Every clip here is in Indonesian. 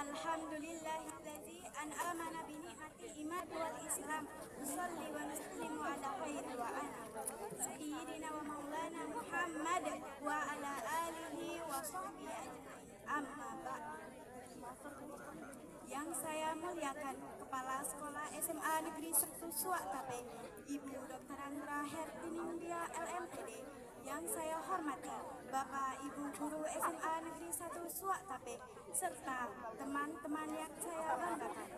Alhamdulillahillazi an'amana bi ni'mati iman wal islam. Nusalli wa nuslimu ala khairi wa ana sayyidina wa maulana Muhammad wa ala alihi wa sahbihi ajma'in. Amma ba'd. Yang saya muliakan Kepala Sekolah SMA Negeri 1 Suwaktape, Ibu Dr. Andra Hertiningdia LMPD. Yang saya hormati Bapak Ibu Guru SMA Negeri 1 Suwaktape serta teman-teman yang saya banggakan.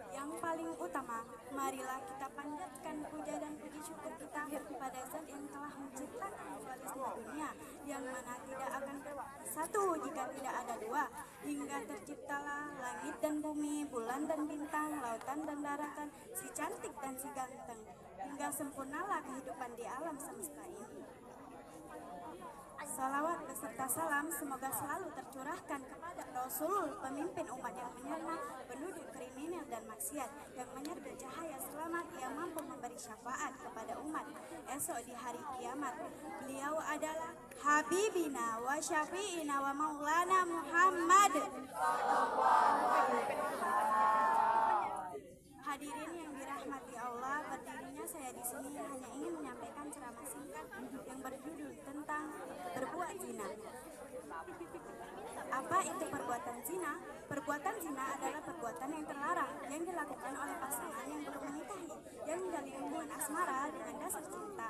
Yang paling utama, marilah kita panjatkan puja dan puji syukur kita kepada Zat yang telah menciptakan semesta dunia, yang mana tidak akan satu jika tidak ada dua, hingga terciptalah langit dan bumi, bulan dan bintang, lautan dan daratan, si cantik dan si ganteng, hingga sempurnalah kehidupan di alam semesta ini. Salawat beserta salam semoga selalu tercurahkan kepada Rasul, pemimpin umat yang menyerna penduduk kriminal dan maksiat, yang menyerbu cahaya selamat yang mampu memberi syafaat kepada umat esok di hari kiamat. Beliau adalah Habibina wa Syafi'ina wa Maulana Muhammad. Hadirin yang dirahmati Allah, berdirinya saya di sini hanya ingin menyampaikan ceramah singkat yang berjudul tentang berbuat zina. Apa itu perbuatan zina? Perbuatan zina adalah perbuatan yang terlarang yang dilakukan oleh pasangan yang belum menikahi, yang menjalin hubungan asmara dengan dasar cinta.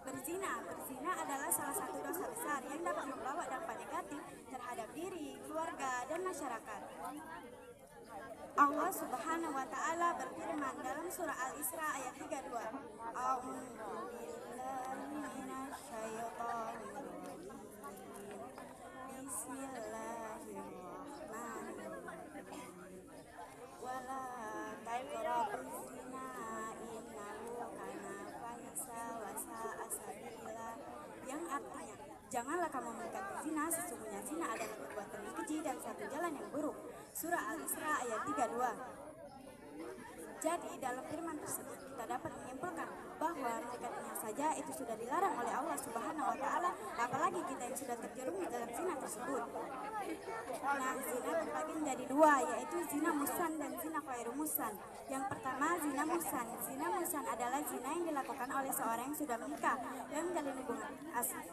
Berzina adalah salah satu dosa besar yang dapat membawa dampak negatif terhadap diri, keluarga, dan masyarakat. Allah Subhanahu wa Ta'ala berfirman dalam surah Al-Isra ayat 32. Bismillahirrahmanirrahim. Wala taqrabuz zina innahu kana fahisha wa sa'a sabila, yang artinya janganlah kamu mendekati zina, sesungguhnya zina adalah perbuatan yang keji dan satu jalan yang buruk. Surah Al-Isra ayat 32. Jadi dalam firman tersebut kita dapat menyimpulkan bahwa mendekatinya saja itu sudah dilarang oleh Allah Subhanahu wa Ta'ala, apalagi kita yang sudah terjerumus dalam zina tersebut. Nah, zina terbagi menjadi dua, yaitu zina musan dan zina khairu musan. Yang pertama, zina musan. Zina musan adalah zina yang dilakukan oleh seorang yang sudah menikah dan menjalin hubungan asli.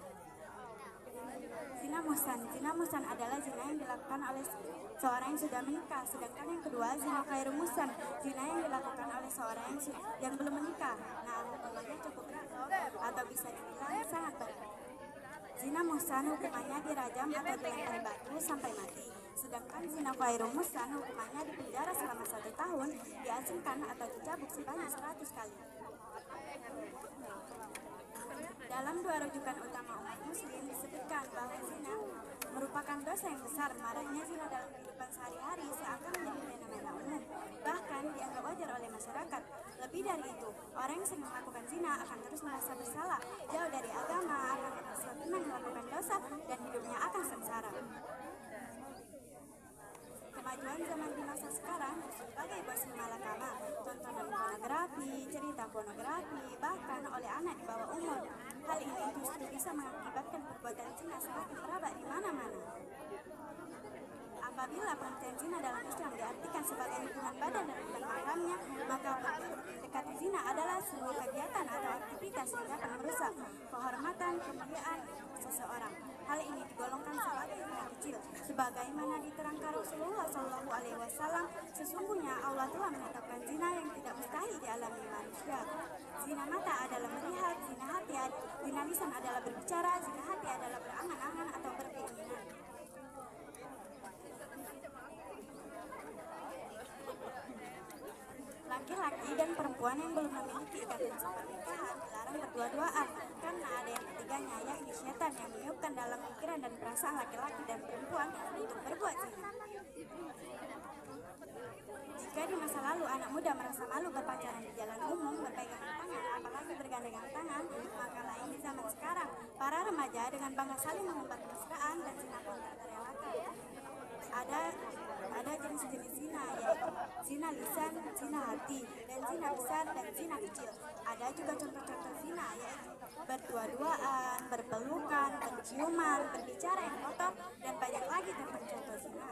Zina musan adalah zina yang dilakukan oleh seorang yang sudah menikah. Sedangkan yang kedua, zina khairu musan, zina yang dilakukan oleh seorang yang belum menikah. Nah, hukumannya cukup berat atau bisa dibilang sangat berat. Zina musan hukumannya dirajam atau dilempari batu sampai mati. Sedangkan zina khairu musan hukumannya dipenjara selama 1 tahun, diasingkan atau dicabuk sebanyak 100 kali. Dalam 2 rujukan utama umat muslim disebutkan bahwa zina merupakan dosa yang besar. Maraknya zina dalam kehidupan sehari-hari seakan menjadi fenomena umum, bahkan dianggap wajar oleh masyarakat. Lebih dari itu, orang yang sering melakukan zina akan terus merasa bersalah, jauh dari agama, akan merasa tenang melakukan dosa, dan hidupnya akan sengsara. Kemajuan zaman di masa sekarang sebagai bos malakama, tontonan pornografi, cerita pornografi, bahkan oleh anak di bawah umur. Hal ini justru bisa mengakibatkan perbuatan zina semakin merabak di mana-mana. Apabila pengertian zina dalam Islam diartikan sebagai hubungan badan dan bukan mahramnya, maka mendekati zina adalah sebuah kegiatan atau aktivitas yang dapat merusak kehormatan, kemuliaan seseorang. Hal ini digolongkan sebagai zina kecil, sebagaimana diterangkan Rasulullah SAW. Sesungguhnya Allah telah menetapkan zina yang tidak mustahil dialami manusia. Zina mata adalah melihat, zina lisan adalah berbicara, zina hati adalah berangan-angan atau berkeinginan. Laki-laki dan perempuan yang belum memiliki ikatan pernikahan dilarang berdua-duaan karena ada yang ketiganya, yakni syaitan yang meniupkan dalam pikiran dan perasaan laki-laki dan perempuan untuk berbuat zina. Jika di masa lalu anak muda merasa malu berpacaran di jalan umum, berpegangan tangan, apalagi bergandengan tangan, maka lain di zaman sekarang. Para remaja dengan bangga saling mengumbar kemesraan dan zina pun tak terelakkan. Ada jenis-jenis zina, yaitu zina lisan, zina hati, dan zina besar dan zina kecil. Ada juga contoh-contoh zina, yaitu Berdua-duaan, berpelukan, berciuman, berbicara yang kotor, dan banyak lagi tentang contoh zina.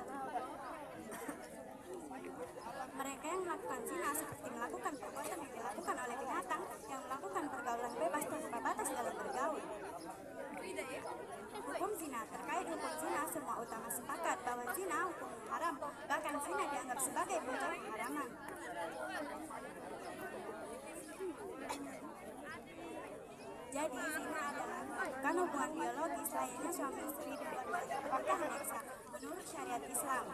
Mereka yang melakukan zina seperti melakukan perbuatan yang dilakukan oleh binatang yang melakukan pergaulan bebas tanpa batas dalam bergaul. Hukum zina. Terkait hukum zina, semua ulama sepakat bahwa zina hukum haram, bahkan zina dianggap sebagai puncak keharaman. Jadi zina adalah bukan hubungan biologis layaknya suami istri dan dua-duanya pernikahan yang sah menurut syariat Islam.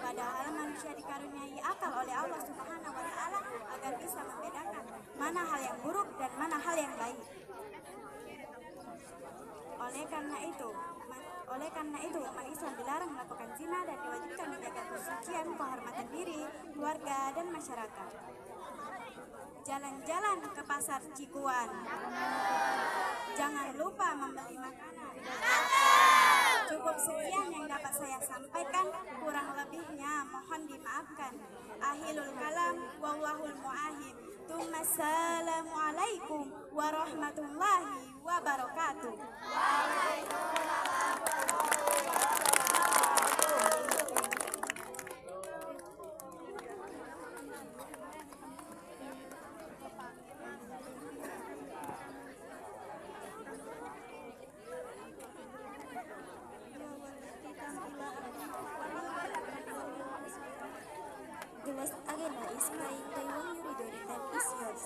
Padahal manusia dikaruniai akal oleh Allah Subhanahu wa Ta'ala agar bisa membedakan mana hal yang buruk dan mana hal yang baik. Oleh karena itu, umat Islam dilarang melakukan zina dan diwajibkan menjaga kesucian, kehormatan diri, keluarga, dan masyarakat. Jalan-jalan ke pasar Cikuan. Jangan lupa membeli makanan. Cukup sekian yang dapat saya sampaikan, kurang lebihnya mohon dimaafkan. Ahilul kalam, wallahul mu'ahim. Assalamualaikum warahmatullahi wabarakatuh. The next agenda is playing Taiwan Yurido. The time is yours.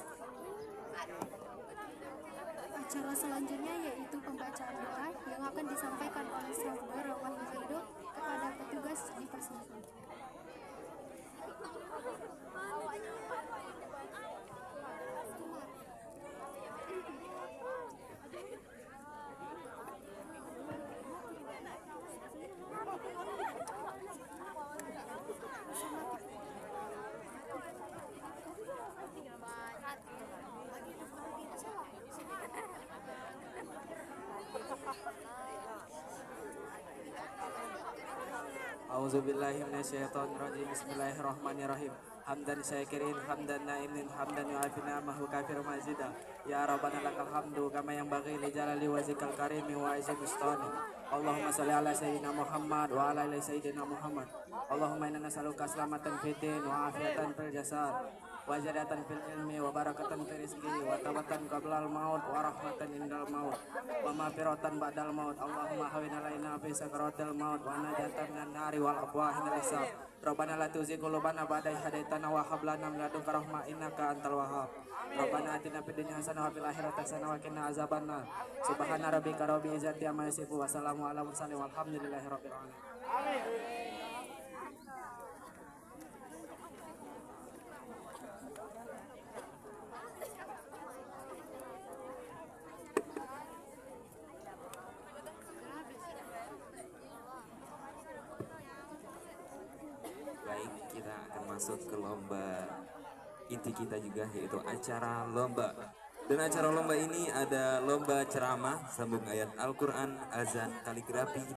Acara selanjutnya yaitu pembacaan doa yang akan disampaikan oleh Saudara Wahyu Ridho kepada petugas dipersilakan. A'udzubillahi minasyaitonirrajim. Bismillahirrahmanirrahim. Hamdan syakirin, hamdan na'imin, hamdan yu'afi ni'amahu kafiru mazida. Ya Rabbana lakal hamdu kama yang bagi li jalali wajhikal karimi wa izzi bustani. Allahumma shalli ala sayyidina Muhammad wa ala ali sayyidina Muhammad. Allahumma inna nas'aluka salamatan fid din wa afiatan fil jasad wa ziyadatan fil ilmi wa barakatan fil rizqi wa tawbatan qablal maut wa rahmatan indal maut wa maghfiratan ba'dal maut. Allahumma hawwin alaina fi sakaratil maut wa najatan minan nari wal aqwahi minal hisab. Rabbana la tuzigh qulubana ba'da idh hadaitana wa hab lana min ladunka rahmah innaka antal wahhab. Rabbana atina fid dunya hasanah wa fil akhirati hasanah wa qina azabannar. Subhana rabbika rabbil izzati amma yasifun wa salamun alal mursalin walhamdulillahi rabbil alamin. Baik, kita akan masuk ke lomba inti kita juga, yaitu acara lomba. Dan acara lomba ini ada lomba ceramah, sambung ayat Al-Quran, azan, kaligrafi,